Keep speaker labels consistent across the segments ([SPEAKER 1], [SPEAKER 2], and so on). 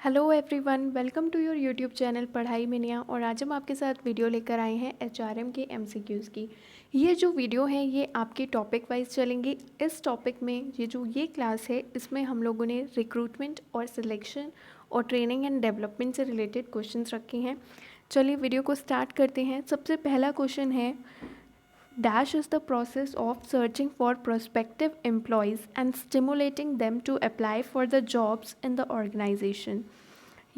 [SPEAKER 1] Hello everyone, welcome to your YouTube channel Padhai Miniya. और आज हम आपके साथ वीडियो लेकर आए हैं एचआरएम के एमसीक्यूज़ की। ये जो वीडियो है ये आपकी टॉपिक वाइज चलेंगी। इस टॉपिक में ये क्लास है, इसमें हम लोगों ने रिक्रूटमेंट और सिलेक्शन और ट्रेनिंग एंड डेवलपमेंट से रिलेटेड क्वेश्चंस रखे हैं। चलिए वीडियो को स्टार्ट करते हैं। सबसे पहला क्वेश्चन है, Dash is the process of searching for prospective employees and stimulating them to apply for the jobs in the organization।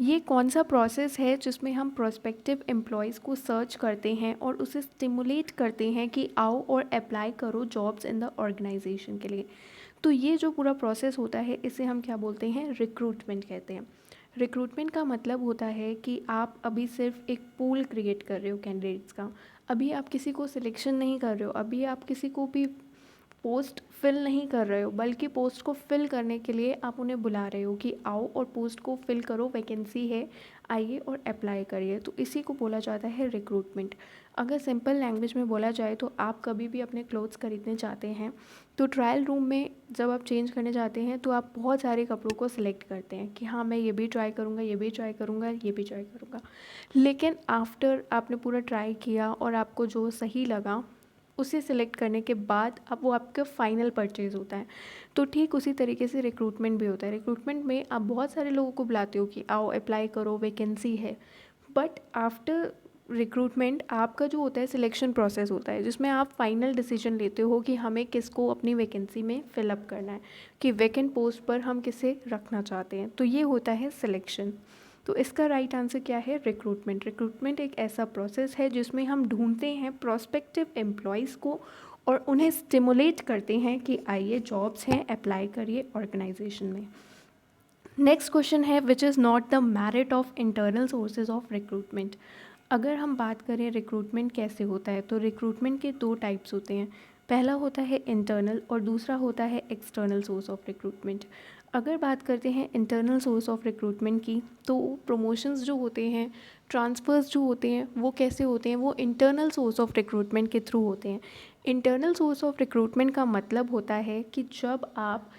[SPEAKER 1] ये कौन सा प्रोसेस है जिसमें हम प्रोस्पेक्टिव एम्प्लॉयज़ को सर्च करते हैं और उसे स्टिमुलेट करते हैं कि आओ और अप्लाई करो जॉब्स इन द ऑर्गेनाइजेशन के लिए। तो ये जो पूरा प्रोसेस होता है इसे हम क्या बोलते हैं, रिक्रूटमेंट कहते हैं। रिक्रूटमेंट का मतलब होता है कि आप अभी सिर्फ एक पूल क्रिएट कर रहे हो कैंडिडेट्स का। अभी आप किसी को सिलेक्शन नहीं कर रहे हो, अभी आप किसी को भी पोस्ट फिल नहीं कर रहे हो, बल्कि पोस्ट को फिल करने के लिए आप उन्हें बुला रहे हो कि आओ और पोस्ट को फिल करो, वैकेंसी है, आइए और अप्लाई करिए। तो इसी को बोला जाता है रिक्रूटमेंट। अगर सिंपल लैंग्वेज में बोला जाए तो आप कभी भी अपने क्लोथ्स खरीदने जाते हैं तो ट्रायल रूम में जब आप चेंज करने जाते हैं तो आप बहुत सारे कपड़ों को सिलेक्ट करते हैं कि हाँ मैं ये भी ट्राई करूँगा, ये भी ट्राई करूँगा, ये भी ट्राई करूँगा। लेकिन आफ्टर आपने पूरा ट्राई किया और आपको जो सही लगा उसे सिलेक्ट करने के बाद अब वो आपका फाइनल परचेज़ होता है। तो ठीक उसी तरीके से रिक्रूटमेंट भी होता है। रिक्रूटमेंट में आप बहुत सारे लोगों को बुलाते हो कि आओ अप्लाई करो, वैकेंसी है। बट आफ्टर रिक्रूटमेंट आपका जो होता है सिलेक्शन प्रोसेस होता है, जिसमें आप फाइनल डिसीजन लेते हो कि हमें किसको अपनी वैकेंसी में फिलअप करना है, कि वैकेंट पोस्ट पर हम किसे रखना चाहते हैं। तो ये होता है सिलेक्शन। तो इसका राइट आंसर क्या है, रिक्रूटमेंट। रिक्रूटमेंट एक ऐसा प्रोसेस है जिसमें हम ढूंढते हैं प्रोस्पेक्टिव एम्प्लॉयज़ को और उन्हें स्टिमुलेट करते हैं कि आइए जॉब्स हैं, अप्लाई करिए ऑर्गेनाइजेशन में। नेक्स्ट क्वेश्चन है, which is not the merit of internal sources of recruitment. अगर हम बात करें रिक्रूटमेंट कैसे होता है, तो रिक्रूटमेंट के दो टाइप्स होते हैं। पहला होता है इंटरनल और दूसरा होता है एक्सटर्नल सोर्स ऑफ रिक्रूटमेंट। अगर बात करते हैं इंटरनल सोर्स ऑफ रिक्रूटमेंट की, तो प्रमोशंस जो होते हैं, ट्रांसफ़र्स जो होते हैं, वो कैसे होते हैं, वो इंटरनल सोर्स ऑफ रिक्रूटमेंट के थ्रू होते हैं। इंटरनल सोर्स ऑफ रिक्रूटमेंट का मतलब होता है कि जब आप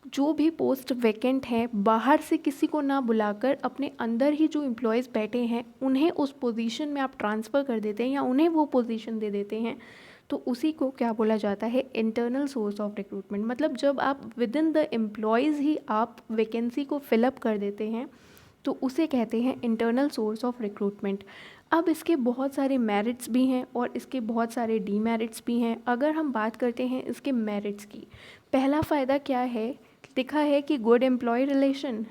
[SPEAKER 1] जो भी पोस्ट वैकेंट है बाहर से किसी को ना बुलाकर अपने अंदर ही जो एम्प्लॉयज़ बैठे हैं उन्हें उस पोजीशन में आप ट्रांसफ़र कर देते हैं या उन्हें वो पोजीशन दे देते हैं, तो उसी को क्या बोला जाता है, इंटरनल सोर्स ऑफ रिक्रूटमेंट। मतलब जब आप विद इन द एम्प्लॉयज़ ही आप वैकेंसी को फिलअप कर देते हैं तो उसे कहते हैं इंटरनल सोर्स ऑफ रिक्रूटमेंट। अब इसके बहुत सारे मेरिट्स भी हैं और इसके बहुत सारे डीमेरिट्स भी हैं। अगर हम बात करते हैं इसके मेरिट्स की, पहला फ़ायदा क्या है, लिखा है कि गुड एम्प्लॉय रिलेशन।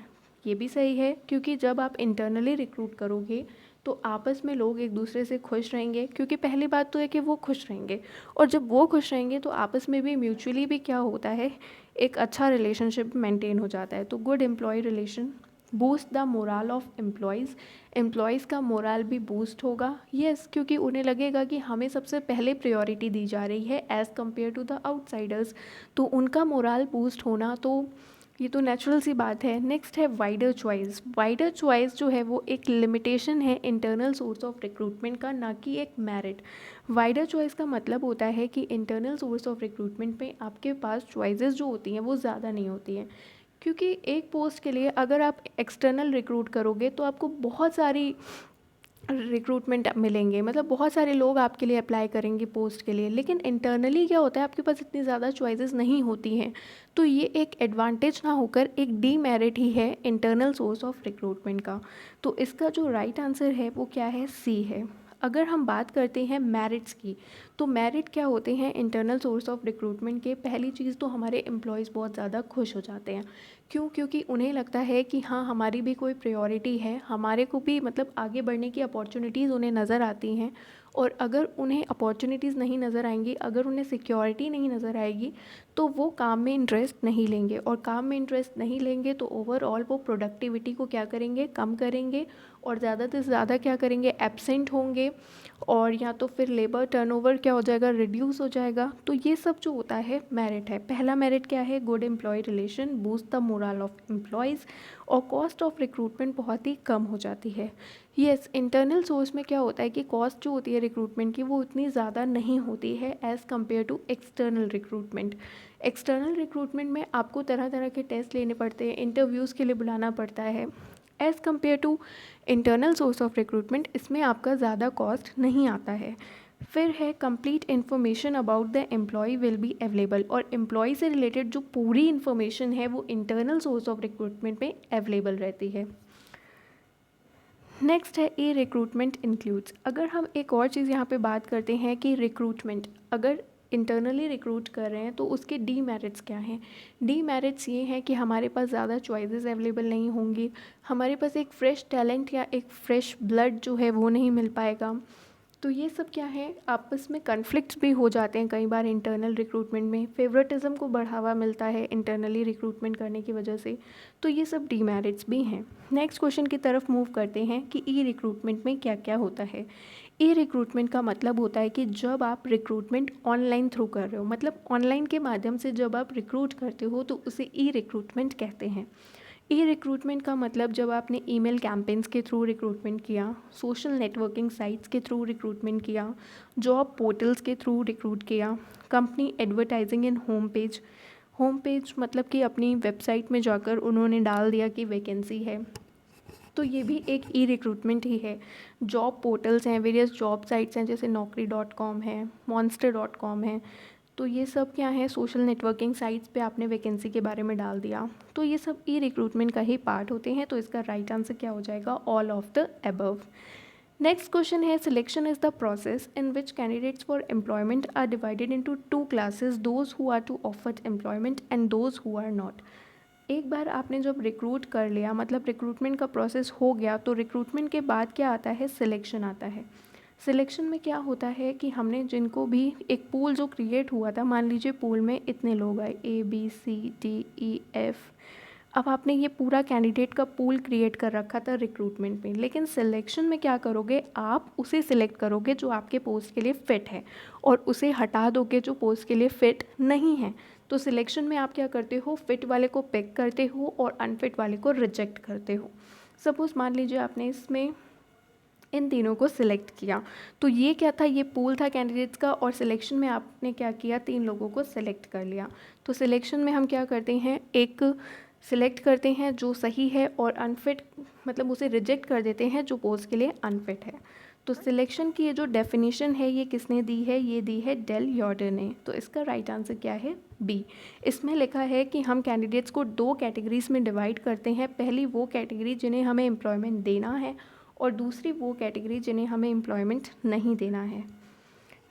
[SPEAKER 1] ये भी सही है, क्योंकि जब आप इंटरनली रिक्रूट करोगे तो आपस में लोग एक दूसरे से खुश रहेंगे, क्योंकि पहली बात तो है कि वो खुश रहेंगे, और जब वो खुश रहेंगे तो आपस में भी म्यूचुअली भी क्या होता है, एक अच्छा रिलेशनशिप मेंटेन हो जाता है। तो good employee relation boost the morale of employees. Employees का मोरल भी बूस्ट होगा, यस, क्योंकि उन्हें लगेगा कि हमें सबसे पहले प्रायोरिटी दी जा रही है as compare to the outsiders. तो उनका मोरल बूस्ट होना तो ये तो नेचुरल सी बात है। नेक्स्ट है वाइडर चॉइस। वाइडर चॉइस जो है वो एक लिमिटेशन है इंटरनल सोर्स ऑफ रिक्रूटमेंट का, ना कि एक मेरिट। वाइडर चॉइस का मतलब होता है कि इंटरनल सोर्स ऑफ रिक्रूटमेंट में आपके पास चॉइसेस जो होती हैं वो ज़्यादा नहीं होती हैं, क्योंकि एक पोस्ट के लिए अगर आप एक्सटर्नल रिक्रूट करोगे तो आपको बहुत सारी रिक्रूटमेंट मिलेंगे, मतलब बहुत सारे लोग आपके लिए अप्लाई करेंगे पोस्ट के लिए। लेकिन इंटरनली क्या होता है, आपके पास इतनी ज़्यादा चॉइसेस नहीं होती हैं। तो ये एक एडवांटेज ना होकर एक डीमेरिट ही है इंटरनल सोर्स ऑफ रिक्रूटमेंट का। तो इसका जो राइट आंसर है वो क्या है, सी है। अगर हम बात करते हैं मेरिट्स की, तो मेरिट क्या होते हैं इंटरनल सोर्स ऑफ रिक्रूटमेंट के। पहली चीज़ तो हमारे एम्प्लॉयज़ बहुत ज़्यादा खुश हो जाते हैं। क्यों? क्योंकि उन्हें लगता है कि हाँ हमारी भी कोई प्रायोरिटी है, हमारे को भी मतलब आगे बढ़ने की अपॉर्चुनिटीज़ उन्हें नज़र आती हैं। और अगर उन्हें अपॉर्चुनिटीज़ नहीं नज़र आएंगी, अगर उन्हें सिक्योरिटी नहीं नज़र आएगी, तो वो काम में इंटरेस्ट नहीं लेंगे, और काम में इंटरेस्ट नहीं लेंगे तो ओवरऑल वो प्रोडक्टिविटी को क्या करेंगे, कम करेंगे, और ज़्यादा से ज़्यादा क्या करेंगे, एब्सेंट होंगे, और या तो फिर लेबर टर्नओवर क्या हो जाएगा, रिड्यूस हो जाएगा। तो ये सब जो होता है मेरिट है। पहला मेरिट क्या है, good employee relation, boost the morale of employees, और कॉस्ट ऑफ रिक्रूटमेंट बहुत ही कम हो जाती है। यस, इंटरनल सोर्स में क्या होता है कि कॉस्ट जो होती है रिक्रूटमेंट की वो इतनी ज़्यादा नहीं होती है as compare to external recruitment. External recruitment में आपको तरह तरह के टेस्ट लेने पड़ते हैं, इंटरव्यूज़ के लिए बुलाना पड़ता है, as compare to internal source of recruitment, इसमें आपका ज़्यादा कॉस्ट नहीं आता है। फिर है complete information about the employee will be available, और एम्प्लॉय से रिलेटेड जो पूरी इन्फॉर्मेशन है वो इंटरनल सोर्स ऑफ रिक्रूटमेंट में अवेलेबल रहती है। नेक्स्ट है ई रिक्रूटमेंट इंक्लूड्स। अगर हम एक और चीज़ यहाँ पे बात करते हैं कि रिक्रूटमेंट अगर इंटरनली रिक्रूट कर रहे हैं तो उसके डीमेरिट्स क्या हैं। डीमेरिट्स ये हैं कि हमारे पास ज़्यादा चॉइसेस अवेलेबल नहीं होंगी, हमारे पास एक फ़्रेश टैलेंट या एक फ़्रेश ब्लड जो है वो नहीं मिल पाएगा। तो ये सब क्या है, आपस में कन्फ्लिक्ट्स भी हो जाते हैं कई बार इंटरनल रिक्रूटमेंट में, फेवरेटिज़म को बढ़ावा मिलता है इंटरनली रिक्रूटमेंट करने की वजह से। तो ये सब डीमेरिट्स भी हैं। नेक्स्ट क्वेश्चन की तरफ मूव करते हैं कि ई रिक्रूटमेंट में क्या क्या होता है। ई रिक्रूटमेंट का मतलब होता है कि जब आप रिक्रूटमेंट ऑनलाइन थ्रू कर रहे हो, मतलब ऑनलाइन के माध्यम से जब आप रिक्रूट करते हो तो उसे ई रिक्रूटमेंट कहते हैं। ई रिक्रूटमेंट का मतलब जब आपने ईमेल कैंपेन्स के थ्रू रिक्रूटमेंट किया, सोशल नेटवर्किंग साइट्स के थ्रू रिक्रूटमेंट किया, जॉब पोर्टल्स के थ्रू रिक्रूट किया, कंपनी एडवर्टाइजिंग इन होम पेज मतलब कि अपनी वेबसाइट में जाकर उन्होंने डाल दिया कि वैकेंसी है, तो ये भी एक ई रिक्रूटमेंट ही है। जॉब पोर्टल्स हैं, वेरियस जॉब साइट्स हैं जैसे naukri.com है, monster.com है, तो ये सब क्या है, सोशल नेटवर्किंग साइट्स पे आपने वैकेंसी के बारे में डाल दिया, तो ये सब ई रिक्रूटमेंट का ही पार्ट होते हैं। तो इसका राइट आंसर क्या हो जाएगा, all of the above. Next question है selection is the process in which candidates for employment are divided into two classes, those who are to offered employment and those who are not. एक बार आपने जब recruit कर लिया, मतलब recruitment का process हो गया, तो रिक्रूटमेंट के बाद क्या आता है, सिलेक्शन आता है। सिलेक्शन में क्या होता है कि हमने जिनको भी एक पूल जो क्रिएट हुआ था, मान लीजिए पूल में इतने लोग आए ABCDEF, अब आपने ये पूरा कैंडिडेट का पूल क्रिएट कर रखा था रिक्रूटमेंट में, लेकिन सिलेक्शन में क्या करोगे, आप उसे सिलेक्ट करोगे जो आपके पोस्ट के लिए फ़िट है और उसे हटा दोगे जो पोस्ट के लिए फ़िट नहीं है। तो सिलेक्शन में आप क्या करते हो, फिट वाले को पिक करते हो और अनफिट वाले को रिजेक्ट करते हो। सपोज़ मान लीजिए आपने इसमें इन तीनों को सिलेक्ट किया, तो ये क्या था, ये पूल था कैंडिडेट्स का, और सिलेक्शन में आपने क्या किया, 3 लोगों को सिलेक्ट कर लिया। तो सिलेक्शन में हम क्या करते हैं, एक सिलेक्ट करते हैं जो सही है और अनफिट मतलब उसे रिजेक्ट कर देते हैं जो पोस्ट के लिए अनफिट है। तो सिलेक्शन की ये जो डेफिनेशन है ये किसने दी है, ये दी है डेल यॉर्डर ने। तो इसका राइट आंसर क्या है, बी। इसमें लिखा है कि हम कैंडिडेट्स को 2 कैटेगरीज में डिवाइड करते हैं। पहली वो कैटेगरी जिन्हें हमें एम्प्लॉयमेंट देना है और दूसरी वो कैटेगरी जिन्हें हमें एम्प्लॉयमेंट नहीं देना है।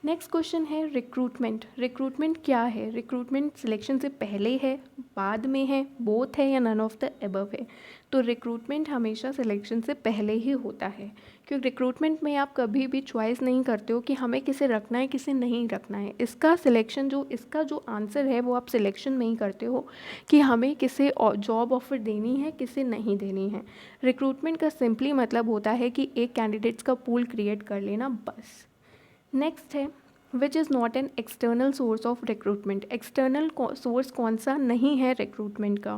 [SPEAKER 1] नेक्स्ट क्वेश्चन है रिक्रूटमेंट। रिक्रूटमेंट क्या है, रिक्रूटमेंट सिलेक्शन से पहले है, बाद में है, बोथ है या नन ऑफ द अबव है। तो रिक्रूटमेंट हमेशा सिलेक्शन से पहले ही होता है, क्योंकि रिक्रूटमेंट में आप कभी भी चॉइस नहीं करते हो कि हमें किसे रखना है किसे नहीं रखना है। इसका सिलेक्शन जो इसका जो आंसर है वो आप सिलेक्शन में ही करते हो कि हमें किसे जॉब ऑफर देनी है किसे नहीं देनी है। रिक्रूटमेंट का सिंपली मतलब होता है कि एक कैंडिडेट्स का पूल क्रिएट कर लेना, बस। नेक्स्ट है which is not an external source of recruitment. External source कौन सा नहीं है रिक्रूटमेंट का,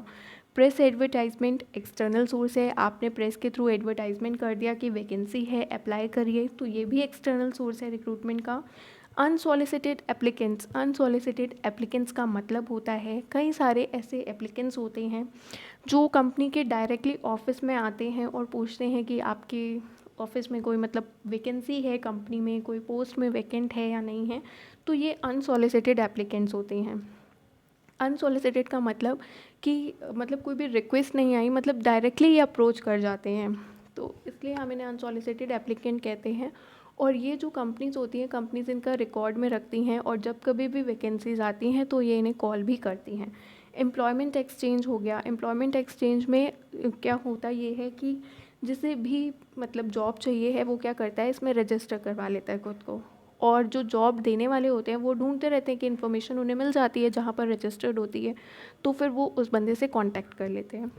[SPEAKER 1] प्रेस एडवर्टाइजमेंट एक्सटर्नल सोर्स है, आपने प्रेस के थ्रू एडवर्टाइजमेंट कर दिया कि वैकेंसी है अप्लाई करिए, तो ये भी एक्सटर्नल सोर्स है रिक्रूटमेंट का। अनसॉलिसिटेड एप्लीकेंट्स, अनसॉलिसिटेड एप्लीकेंट्स का मतलब होता है कई सारे ऐसे एप्लीकेंट्स होते हैं जो कंपनी के डायरेक्टली ऑफिस में आते हैं और पूछते हैं कि आपके ऑफिस में कोई मतलब वैकेंसी है, कंपनी में कोई पोस्ट में वैकेंट है या नहीं है, तो ये अनसॉलिसिटेड एप्लीकेंट्स होते हैं। अनसॉलिसिटेड का मतलब कि मतलब कोई भी रिक्वेस्ट नहीं आई, मतलब डायरेक्टली ही अप्रोच कर जाते हैं, तो इसलिए हम इन्हें अनसॉलिसिटेड एप्लीकेंट कहते हैं। और ये जो कंपनीज़ होती हैं, कंपनीज इनका रिकॉर्ड में रखती हैं और जब कभी भी वैकेंसीज़ आती हैं तो ये इन्हें कॉल भी करती हैं। एम्प्लॉयमेंट एक्सचेंज हो गया, एम्प्लॉयमेंट एक्सचेंज में क्या होता ये है कि जिसे भी मतलब जॉब चाहिए है वो क्या करता है, इसमें रजिस्टर करवा लेता है खुद को, और जो जॉब देने वाले होते हैं वो ढूंढते रहते हैं कि इन्फॉर्मेशन उन्हें मिल जाती है जहाँ पर रजिस्टर्ड होती है, तो फिर वो उस बंदे से कांटेक्ट कर लेते हैं।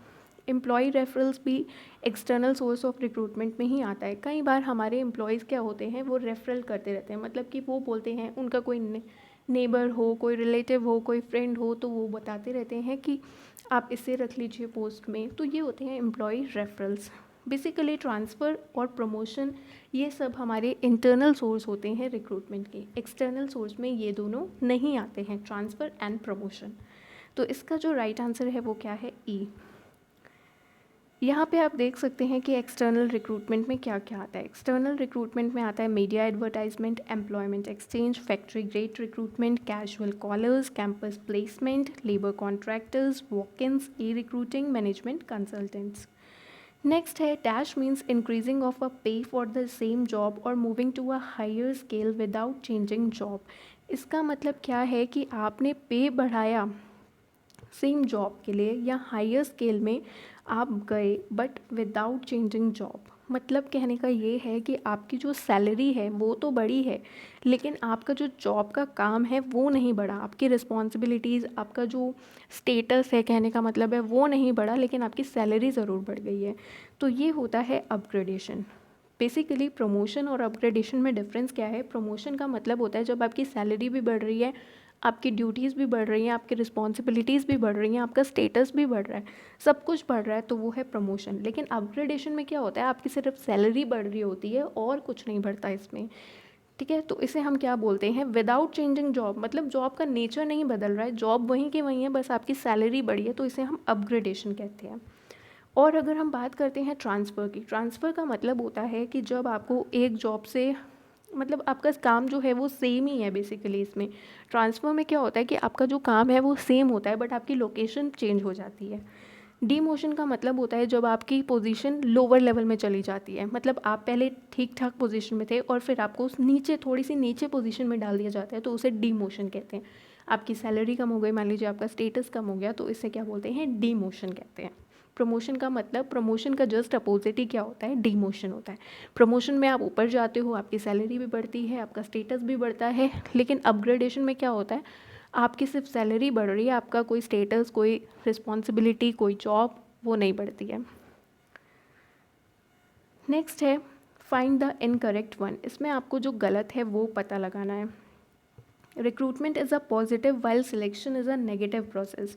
[SPEAKER 1] एम्प्लॉय रेफरल्स भी एक्सटर्नल सोर्स ऑफ रिक्रूटमेंट में ही आता है। कई बार हमारे एम्प्लॉयज़ क्या होते हैं, वो रेफरल करते रहते हैं, मतलब कि वो बोलते हैं उनका कोई नेबर हो, कोई रिलेटिव हो, कोई फ्रेंड हो, तो वो बताते रहते हैं कि आप इसे रख लीजिए पोस्ट में, तो ये होते हैं एम्प्लॉय रेफरल्स। बेसिकली ट्रांसफ़र और प्रमोशन ये सब हमारे इंटरनल सोर्स होते हैं रिक्रूटमेंट के। एक्सटर्नल सोर्स में ये दोनों नहीं आते हैं, ट्रांसफ़र एंड प्रमोशन। तो इसका जो राइट आंसर है वो क्या है, ई। यहाँ पे आप देख सकते हैं कि एक्सटर्नल रिक्रूटमेंट में क्या क्या आता है। एक्सटर्नल रिक्रूटमेंट में आता है media advertisement, employment exchange, factory grade recruitment, casual callers, campus placement, labour contractors, walk-ins, e recruiting, management consultants. Next है dash means increasing of a pay for the same job और moving to a higher scale without changing job. इसका मतलब क्या है कि आपने पे बढ़ाया सेम जॉब के लिए या हायर स्केल में आप गए बट विदाउट चेंजिंग जॉब। मतलब कहने का ये है कि आपकी जो सैलरी है वो तो बढ़ी है, लेकिन आपका जो जॉब का काम है वो नहीं बढ़ा, आपकी रिस्पॉन्सिबिलिटीज़, आपका जो स्टेटस है कहने का मतलब है वो नहीं बढ़ा, लेकिन आपकी सैलरी ज़रूर बढ़ गई है। तो ये होता है अपग्रेडेशन। बेसिकली प्रमोशन और अपग्रेडेशन में डिफरेंस क्या है? प्रमोशन का मतलब होता है जब आपकी सैलरी भी बढ़ रही है, आपकी ड्यूटीज़ भी बढ़ रही हैं, आपकी रिस्पॉन्सिबिलिटीज़ भी बढ़ रही हैं, आपका स्टेटस भी बढ़ रहा है, सब कुछ बढ़ रहा है, तो वो है प्रमोशन। लेकिन अपग्रेडेशन में क्या होता है? आपकी सिर्फ सैलरी बढ़ रही होती है और कुछ नहीं बढ़ता इसमें। ठीक है, तो इसे हम क्या बोलते हैं? Without changing job. मतलब जॉब का नेचर नहीं बदल रहा है, जॉब वहीं के वहीं है, बस आपकी सैलरी बढ़ी है, तो इसे हम अपग्रेडेशन कहते हैं। और अगर हम बात करते हैं ट्रांसफ़र की, ट्रांसफ़र का मतलब होता है कि जब आपको एक जॉब से मतलब आपका काम जो है वो सेम ही है बेसिकली। इसमें ट्रांसफ़र में क्या होता है कि आपका जो काम है वो सेम होता है बट आपकी लोकेशन चेंज हो जाती है। डीमोशन का मतलब होता है जब आपकी पोजीशन लोअर लेवल में चली जाती है, मतलब आप पहले ठीक ठाक पोजीशन में थे और फिर आपको उस नीचे थोड़ी सी नीचे पोजीशन में डाल दिया जाता है, तो उसे डीमोशन कहते हैं। आपकी सैलरी कम हो गई, मान लीजिए आपका स्टेटस कम हो गया, तो इसे क्या बोलते हैं? डीमोशन कहते हैं। प्रमोशन का मतलब, प्रमोशन का जस्ट अपोजिट ही क्या होता है? डीमोशन होता है। प्रमोशन में आप ऊपर जाते हो, आपकी सैलरी भी बढ़ती है, आपका स्टेटस भी बढ़ता है, लेकिन अपग्रेडेशन में क्या होता है? आपकी सिर्फ सैलरी बढ़ रही है, आपका कोई स्टेटस, कोई रिस्पॉन्सिबिलिटी, कोई जॉब वो नहीं बढ़ती है। नेक्स्ट है फाइंड द इनकरेक्ट वन। इसमें आपको जो गलत है वो पता लगाना है। Recruitment is a positive while selection is a negative process.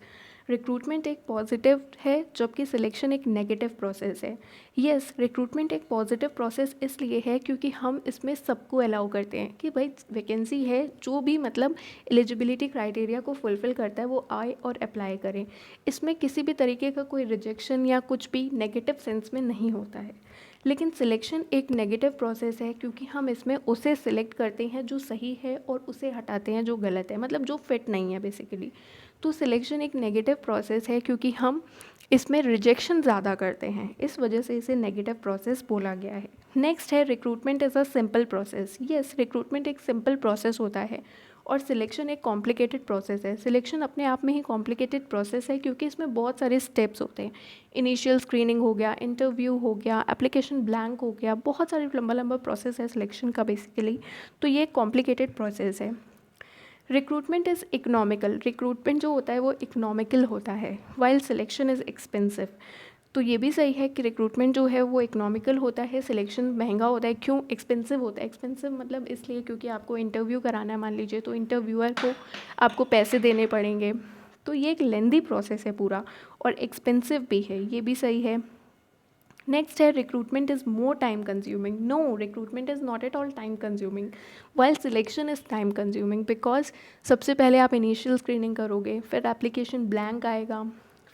[SPEAKER 1] Recruitment एक पॉजिटिव है जबकि सिलेक्शन एक नेगेटिव प्रोसेस है। यस, रिक्रूटमेंट एक पॉजिटिव प्रोसेस इसलिए है क्योंकि हम इसमें सबको अलाउ करते हैं कि भाई वैकेंसी है, जो भी मतलब एलिजिबिलिटी क्राइटेरिया को फुलफ़िल करता है वो आए और अप्लाई करें। इसमें किसी भी तरीके का कोई रिजेक्शन या कुछ भी नेगेटिव सेंस में नहीं होता है। लेकिन सिलेक्शन एक नेगेटिव प्रोसेस है क्योंकि हम इसमें उसे सिलेक्ट करते हैं जो सही है और उसे हटाते हैं जो गलत है, मतलब जो फिट नहीं है बेसिकली। तो सिलेक्शन एक नेगेटिव प्रोसेस है क्योंकि हम इसमें रिजेक्शन ज़्यादा करते हैं, इस वजह से इसे नेगेटिव प्रोसेस बोला गया है। नेक्स्ट है recruitment is a simple process. Yes, recruitment एक सिंपल प्रोसेस होता है और सिलेक्शन एक कॉम्प्लिकेटेड प्रोसेस है। सिलेक्शन अपने आप में ही कॉम्प्लिकेटेड प्रोसेस है क्योंकि इसमें बहुत सारे स्टेप्स होते हैं। इनिशियल स्क्रीनिंग हो गया, इंटरव्यू हो गया, एप्लीकेशन ब्लैंक हो गया, बहुत सारे लंबा लंबा प्रोसेस है सिलेक्शन का बेसिकली। तो ये एक कॉम्प्लिकेटेड प्रोसेस है। Recruitment is economical. रिक्रूटमेंट जो होता है वो इकोनॉमिकल होता है, वाइल सिलेक्शन इज़ एक्सपेंसिव। तो ये भी सही है कि रिक्रूटमेंट जो है वो इकोनॉमिकल होता है, सिलेक्शन महंगा होता है। क्यों एक्सपेंसिव होता है? एक्सपेंसिव मतलब इसलिए क्योंकि आपको इंटरव्यू कराना है मान लीजिए, तो इंटरव्यूअर को आपको पैसे देने पड़ेंगे, तो ये एक लेंदी प्रोसेस है पूरा और एक्सपेंसिव भी है, ये भी सही है। नेक्स्ट है recruitment is more time consuming. No, recruitment is not at all time consuming, while selection is time consuming. Because सबसे पहले आप इनिशियल स्क्रीनिंग करोगे, फिर एप्लीकेशन ब्लैंक आएगा,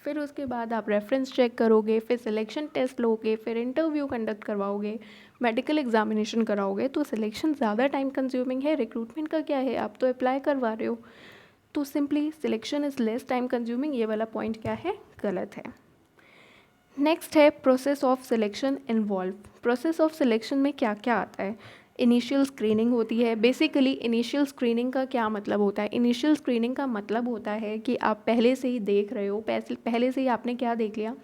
[SPEAKER 1] फिर उसके बाद आप रेफरेंस चेक करोगे, फिर सिलेक्शन टेस्ट लोगे, फिर इंटरव्यू कंडक्ट करवाओगे, मेडिकल एग्जामिनेशन कराओगे, तो सिलेक्शन ज़्यादा टाइम कंज्यूमिंग है। रिक्रूटमेंट का क्या है? आप तो अप्लाई करवा रहे हो, तो simply selection is less time consuming. ये वाला पॉइंट क्या है? गलत है। नेक्स्ट है process of selection involve. Process of selection में क्या क्या आता है? इनिशियल स्क्रीनिंग होती है। बेसिकली इनिशियल स्क्रीनिंग का क्या मतलब होता है? इनिशियल स्क्रीनिंग का मतलब होता है कि आप पहले से ही देख रहे हो, पहले से ही आपने क्या देख लिया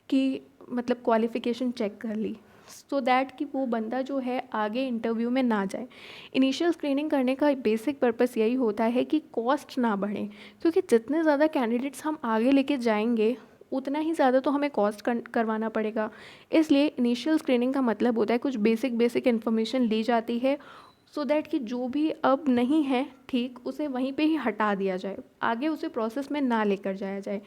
[SPEAKER 1] कि मतलब क्वालिफ़िकेशन चेक कर ली, सो दैट कि वो बंदा जो है आगे इंटरव्यू में ना जाए। इनिशियल स्क्रीनिंग करने का बेसिक पर्पस यही होता है कि कॉस्ट ना बढ़े, क्योंकि जितने ज़्यादा कैंडिडेट्स हम आगे लेके जाएंगे उतना ही ज़्यादा तो हमें कॉस्ट करवाना पड़ेगा। इसलिए इनिशियल स्क्रीनिंग का मतलब होता है कुछ बेसिक इन्फॉर्मेशन ली जाती है, सो दैट कि जो भी अब नहीं है ठीक, उसे वहीं पे ही हटा दिया जाए, आगे उसे प्रोसेस में ना लेकर जाया जाए।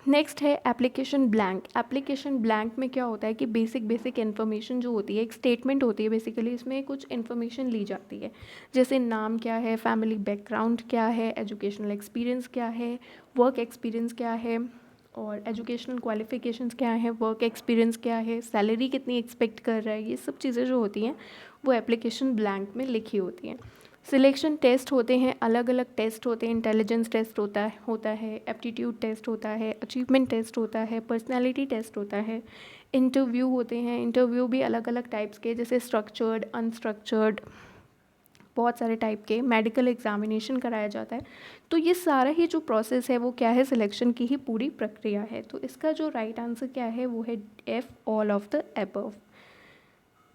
[SPEAKER 1] नेक्स्ट है एप्लीकेशन ब्लैंक। एप्लीकेशन ब्लैंक में क्या होता है कि बेसिक इन्फॉर्मेशन जो होती है, एक स्टेटमेंट होती है बेसिकली, इसमें कुछ इन्फॉर्मेशन ली जाती है, जैसे नाम क्या है, फैमिली बैकग्राउंड क्या है, एजुकेशनल एक्सपीरियंस क्या है, वर्क एक्सपीरियंस क्या है, और एजुकेशनल क्वालिफ़िकेशंस क्या है, वर्क एक्सपीरियंस क्या है, सैलरी कितनी एक्सपेक्ट कर रहा है, ये सब चीज़ें जो होती हैं वो एप्लीकेशन ब्लैंक में लिखी होती हैं। सिलेक्शन टेस्ट होते हैं, अलग अलग टेस्ट होते हैं, इंटेलिजेंस टेस्ट होता है, एप्टीट्यूड टेस्ट होता है, अचीवमेंट टेस्ट होता है, पर्सनैलिटी टेस्ट होता है, इंटरव्यू होते हैं। इंटरव्यू भी अलग अलग टाइप्स के, जैसे स्ट्रक्चर्ड, अनस्ट्रक्चर्ड, बहुत सारे टाइप के, मेडिकल एग्जामिनेशन कराया जाता है। तो ये सारा ही जो प्रोसेस है वो क्या है, सिलेक्शन की ही पूरी प्रक्रिया है। तो इसका जो राइट आंसर क्या है वो है F, all of the above.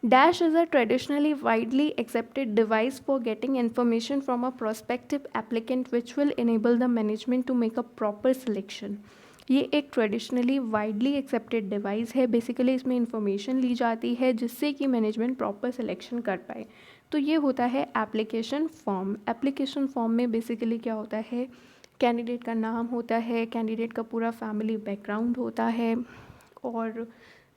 [SPEAKER 1] Dash is a traditionally widely accepted device for getting information from a prospective applicant which will enable the management to make a proper selection. ये एक traditionally widely accepted device है। Basically इसमें information ली जाती है जिससे कि management proper selection कर पाए। तो ये होता है एप्लीकेशन फॉर्म। एप्लीकेशन फॉर्म में बेसिकली क्या होता है, कैंडिडेट का नाम होता है, कैंडिडेट का पूरा फैमिली बैकग्राउंड होता है, और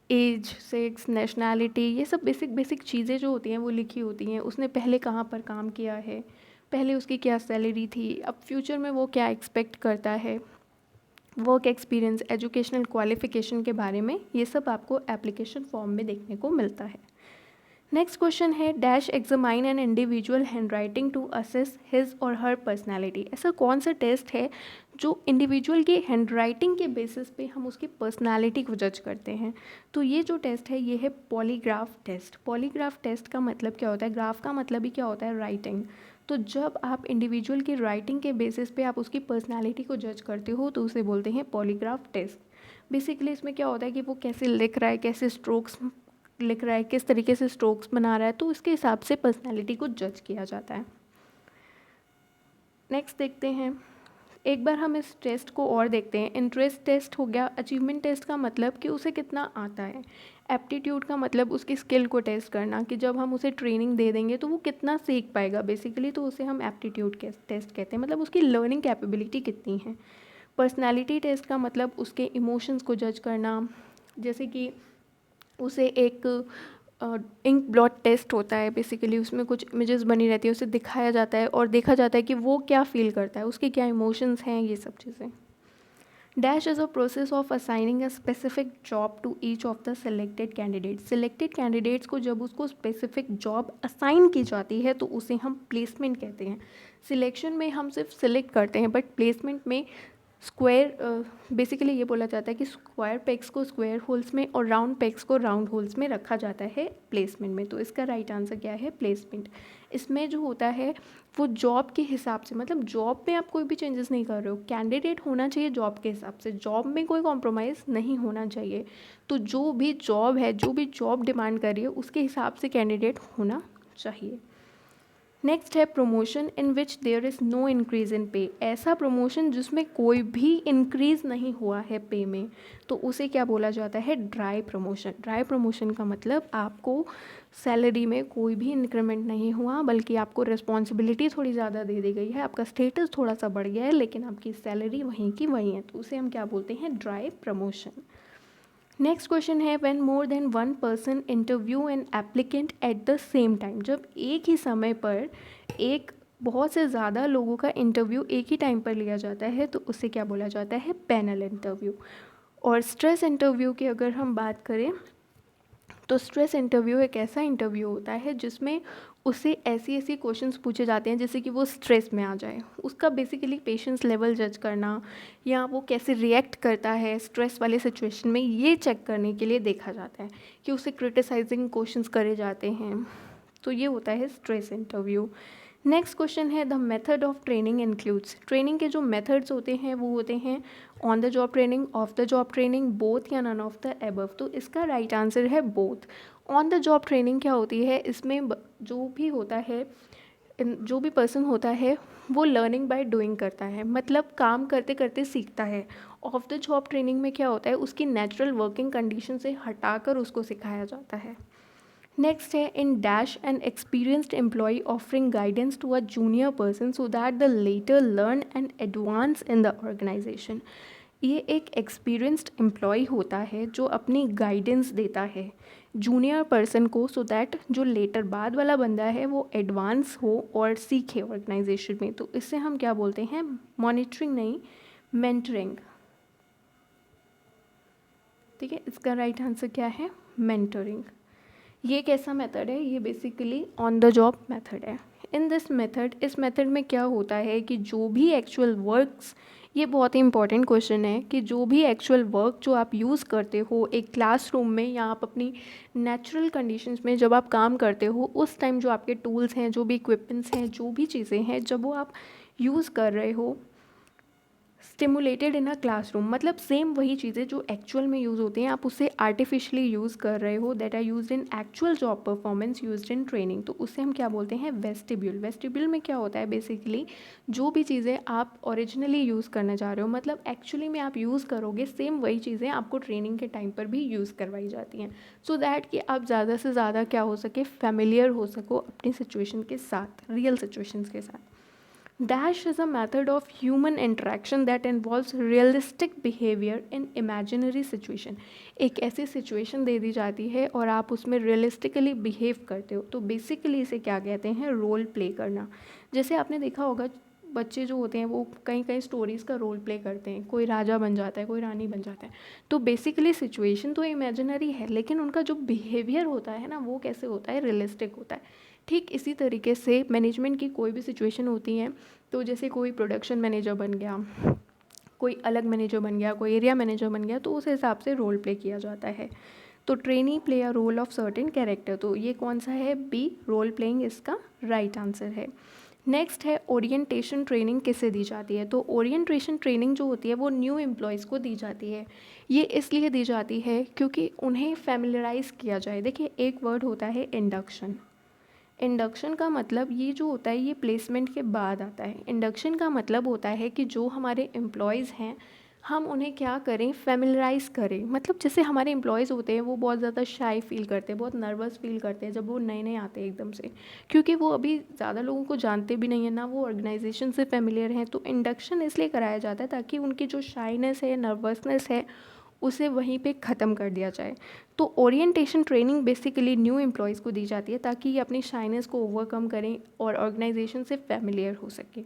[SPEAKER 1] एज, सेक्स, नेशनैलिटी, ये सब बेसिक चीज़ें जो होती हैं वो लिखी होती हैं। उसने पहले कहाँ पर काम किया है, पहले उसकी क्या सैलरी थी, अब फ्यूचर में वो क्या एक्सपेक्ट करता है, वर्क एक्सपीरियंस, एजुकेशनल क्वालिफ़िकेशन के बारे में, ये सब आपको एप्लीकेशन फॉर्म में देखने को मिलता है। नेक्स्ट क्वेश्चन है, dash examine an individual handwriting to assess his और हर पर्सनैलिटी। ऐसा कौन सा टेस्ट है जो इंडिविजुअल की हैंड राइटिंग के बेसिस पे हम उसकी पर्सनैलिटी को जज करते हैं। तो ये जो टेस्ट है ये है पॉलीग्राफ टेस्ट। पॉलीग्राफ टेस्ट का मतलब क्या होता है, ग्राफ का मतलब ही क्या होता है, राइटिंग। तो जब आप इंडिविजुअल की राइटिंग के बेसिस पे आप उसकी पर्सनैलिटी को जज करते हो तो उसे बोलते हैं पॉलीग्राफ टेस्ट। बेसिकली इसमें क्या होता है कि वो कैसे लिख रहा है, कैसे स्ट्रोक्स लिख रहा है, किस तरीके से स्ट्रोक्स बना रहा है, तो उसके हिसाब से पर्सनैलिटी को जज किया जाता है। नेक्स्ट देखते हैं, एक बार हम इस टेस्ट को और देखते हैं। इंटरेस्ट टेस्ट हो गया। अचीवमेंट टेस्ट का मतलब कि उसे कितना आता है। एप्टीट्यूड का मतलब उसकी स्किल को टेस्ट करना, कि जब हम उसे ट्रेनिंग दे देंगे तो वो कितना सीख पाएगा बेसिकली, तो उसे हम एप्टीट्यूड टेस्ट कहते हैं, मतलब उसकी लर्निंग कैपेबिलिटी कितनी है। पर्सनैलिटी टेस्ट का मतलब उसके इमोशंस को जज करना, जैसे कि उसे एक इंक ब्लॉट टेस्ट होता है। बेसिकली उसमें कुछ इमेजेस बनी रहती है, उसे दिखाया जाता है और देखा जाता है कि वो क्या फील करता है, उसके क्या इमोशंस हैं, ये सब चीज़ें। Dash is a process of assigning a specific job to each of the selected candidate. Selected candidates को जब उसको स्पेसिफिक जॉब असाइन की जाती है तो उसे हम प्लेसमेंट कहते हैं। सिलेक्शन में हम सिर्फ सिलेक्ट करते हैं, बट प्लेसमेंट में स्क्वायर, बेसिकली ये बोला जाता है कि स्क्वायर पेग्स को स्क्वायर होल्स में और राउंड पेग्स को राउंड होल्स में रखा जाता है प्लेसमेंट में। तो इसका राइट आंसर क्या है, प्लेसमेंट। इसमें जो होता है वो जॉब के हिसाब से, मतलब जॉब में आप कोई भी चेंजेस नहीं कर रहे हो, कैंडिडेट होना चाहिए जॉब के हिसाब से, जॉब में कोई कॉम्प्रोमाइज़ नहीं होना चाहिए। तो जो भी जॉब है, जो भी जॉब डिमांड कर रही है उसके हिसाब से कैंडिडेट होना चाहिए। नेक्स्ट है promotion in which there is no increase in pay. ऐसा प्रमोशन जिसमें कोई भी इंक्रीज़ नहीं हुआ है पे में, तो उसे क्या बोला जाता है, ड्राई प्रमोशन। ड्राई प्रमोशन का मतलब आपको सैलरी में कोई भी इंक्रीमेंट नहीं हुआ, बल्कि आपको रिस्पॉन्सिबिलिटी थोड़ी ज़्यादा दे दी गई है, आपका स्टेटस थोड़ा सा बढ़ गया है, लेकिन आपकी सैलरी वहीं की वहीं है, तो उसे हम क्या बोलते हैं, ड्राई प्रमोशन। नेक्स्ट क्वेश्चन है, when more than one person interview an applicant at the same time. जब एक ही समय पर एक बहुत से ज़्यादा लोगों का इंटरव्यू एक ही टाइम पर लिया जाता है तो उसे क्या बोला जाता है, पैनल इंटरव्यू। और स्ट्रेस इंटरव्यू की अगर हम बात करें तो स्ट्रेस इंटरव्यू एक ऐसा इंटरव्यू होता है जिसमें उससे ऐसी ऐसी क्वेश्चंस पूछे जाते हैं जैसे कि वो स्ट्रेस में आ जाए। उसका बेसिकली पेशेंस लेवल जज करना या वो कैसे रिएक्ट करता है स्ट्रेस वाले सिचुएशन में, ये चेक करने के लिए देखा जाता है कि उसे क्रिटिसाइजिंग क्वेश्चंस करे जाते हैं। तो ये होता है स्ट्रेस इंटरव्यू। नेक्स्ट क्वेश्चन है, the method of training includes. Training के जो मेथड्स होते हैं वो होते हैं on the job training, of the job training, both या नन ऑफ द एबव। तो इसका राइट आंसर है both. On the job training क्या होती है, इसमें जो भी होता है, जो भी पर्सन होता है वो लर्निंग बाय डूइंग करता है, मतलब काम करते करते सीखता है। ऑफ द जॉब ट्रेनिंग में क्या होता है, उसकी नेचुरल वर्किंग कंडीशन से हटाकर उसको सिखाया जाता है। नेक्स्ट है, in dash an experienced employee offering guidance to a junior person so that the latter learn and advance in the organisation. ये एक एक्सपीरियंस्ड एम्प्लॉय होता है जो अपनी गाइडेंस देता है जूनियर पर्सन को, सो दैट जो लेटर बाद वाला बंदा है वो एडवांस हो और सीखे ऑर्गेनाइजेशन में। तो इससे हम क्या बोलते हैं, मॉनिटरिंग नहीं, मेंटरिंग। ठीक है, इसका राइट आंसर क्या है? मेंटरिंग। ये कैसा मेथड है? ये basically on the job method है। इन दिस मेथड, इस मेथड में क्या होता है कि जो भी एक्चुअल वर्क्स, ये बहुत ही इंपॉर्टेंट क्वेश्चन है कि जो भी एक्चुअल वर्क जो आप यूज़ करते हो एक क्लासरूम में या आप अपनी नेचुरल कंडीशंस में जब आप काम करते हो, उस टाइम जो आपके टूल्स हैं, जो भी इक्विपमेंट्स हैं, जो भी चीज़ें हैं, जब वो आप यूज़ कर रहे हो स्टिमुलेटेड इन अ क्लासरूम, मतलब सेम वही चीज़ें जो एक्चुअल में यूज़ होती हैं आप उसे आर्टिफिशियली यूज़ कर रहे हो, that are used in actual job performance, used in training, तो उससे हम क्या बोलते हैं? वेस्टिब्यूल। वेस्टिब्यूल में क्या होता है? बेसिकली जो भी चीज़ें आप ओरिजिनली यूज़ करने जा रहे हो, मतलब एक्चुअली में आप यूज़ करोगे, सेम वही चीज़ें आपको ट्रेनिंग के टाइम पर भी यूज़ करवाई जाती हैं, सो दैट कि आप ज़्यादा से ज़्यादा क्या हो सके? फेमिलियर हो सको अपनी सिचुएशन के साथ, रियल सिचुएशंस के साथ। Dash is a method of human interaction that involves realistic behavior in imaginary situation. एक ऐसी सिचुएशन दे दी जाती है और आप उसमें रियलिस्टिकली बिहेव करते हो, तो बेसिकली इसे क्या कहते हैं? रोल प्ले करना। जैसे आपने देखा होगा बच्चे जो होते हैं वो कई कई स्टोरीज़ का रोल प्ले करते हैं, कोई राजा बन जाता है, कोई रानी बन जाता है, तो बेसिकली सिचुएशन तो इमेजिनरी है लेकिन उनका जो बिहेवियर होता है ना, वो कैसे होता है? रियलिस्टिक होता है। ठीक इसी तरीके से मैनेजमेंट की कोई भी सिचुएशन होती है, तो जैसे कोई प्रोडक्शन मैनेजर बन गया, कोई अलग मैनेजर बन गया, कोई एरिया मैनेजर बन गया, तो उस हिसाब से रोल प्ले किया जाता है। तो trainee play a role of certain character, तो ये कौन सा है? बी, रोल प्लेइंग इसका राइट आंसर है। नेक्स्ट है ओरिएंटेशन ट्रेनिंग किसे दी जाती है? तो ओरिएंटेशन ट्रेनिंग जो होती है वो न्यू एम्प्लॉयज़ को दी जाती है। ये इसलिए दी जाती है क्योंकि उन्हें फैमिलराइज किया जाए। देखिए एक वर्ड होता है इंडक्शन। इंडक्शन का मतलब ये जो होता है ये प्लेसमेंट के बाद आता है। इंडक्शन का मतलब होता है कि जो हमारे एम्प्लॉयज़ हैं हम उन्हें क्या करें? फैमिलराइज करें। मतलब जैसे हमारे एम्प्लॉयज़ होते हैं वो बहुत ज़्यादा शाई फील करते हैं, बहुत नर्वस फील करते हैं जब वो नए नए आते हैं एकदम से, क्योंकि वो अभी ज़्यादा लोगों को जानते भी नहीं है ना, वो ऑर्गेनाइजेशन से फेमिलियर हैं। तो इंडक्शन इसलिए कराया जाता है ताकि उनकी जो शाइनेस है, नर्वसनेस है, उसे वहीं पे ख़त्म कर दिया जाए। तो orientation training basically new employees को दी जाती है ताकि ये अपनी शाइनेस को ओवरकम करें और ऑर्गेनाइजेशन से फेमिलियर हो सके।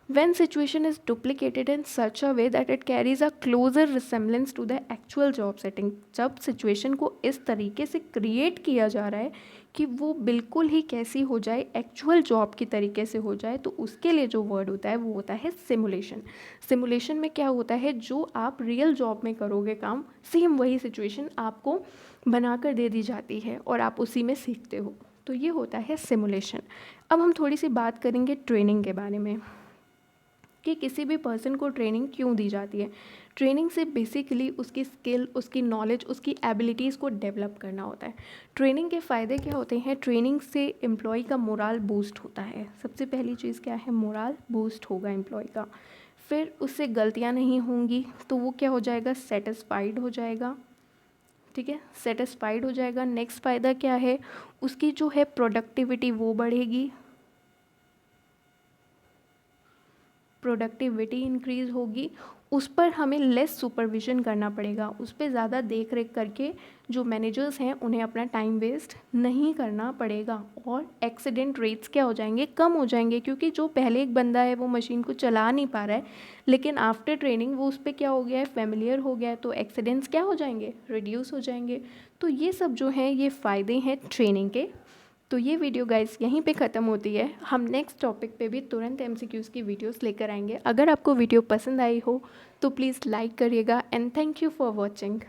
[SPEAKER 1] When situation is duplicated in such a way that it carries a closer resemblance to the actual job setting, जब situation को इस तरीके से क्रिएट किया जा रहा है कि वो बिल्कुल ही कैसी हो जाए? एक्चुअल जॉब की तरीके से हो जाए, तो उसके लिए जो वर्ड होता है वो होता है सिमुलेशन। सिमुलेशन में क्या होता है? जो आप रियल जॉब में करोगे काम, सेम वही सिचुएशन आपको बनाकर दे दी जाती है और आप उसी में सीखते हो, तो ये होता है सिमुलेशन। अब हम थोड़ी सी बात करेंगे ट्रेनिंग के बारे में कि किसी भी पर्सन को ट्रेनिंग क्यों दी जाती है। ट्रेनिंग से बेसिकली उसकी स्किल, उसकी नॉलेज, उसकी एबिलिटीज़ को डेवलप करना होता है। ट्रेनिंग के फ़ायदे क्या होते हैं? ट्रेनिंग से एम्प्लॉय का मोराल बूस्ट होता है। सबसे पहली चीज़ क्या है? मोराल बूस्ट होगा एम्प्लॉय का। फिर उससे गलतियाँ नहीं होंगी, तो वो क्या हो जाएगा? सेटिस्फाइड हो जाएगा। ठीक है, सेटिस्फाइड हो जाएगा। नेक्स्ट फ़ायदा क्या है? उसकी जो है प्रोडक्टिविटी वो बढ़ेगी, प्रोडक्टिविटी इंक्रीज़ होगी। उस पर हमें लेस सुपरविज़न करना पड़ेगा, उस पर ज़्यादा देख रेख करके जो मैनेजर्स हैं उन्हें अपना टाइम वेस्ट नहीं करना पड़ेगा। और एक्सीडेंट रेट्स क्या हो जाएंगे? कम हो जाएंगे, क्योंकि जो पहले एक बंदा है वो मशीन को चला नहीं पा रहा है, लेकिन आफ्टर ट्रेनिंग वो उस पर क्या हो गया है? फेमिलियर हो गया है, तो एक्सीडेंट्स क्या हो जाएंगे? रिड्यूस हो जाएंगे। तो ये सब जो हैं ये फ़ायदे हैं ट्रेनिंग के। तो ये वीडियो गाइस यहीं पे ख़त्म होती है। हम नेक्स्ट टॉपिक पे भी तुरंत एमसीक्यूज़ की वीडियोस लेकर आएंगे। अगर आपको वीडियो पसंद आई हो तो प्लीज़ लाइक करिएगा and thank you for watching.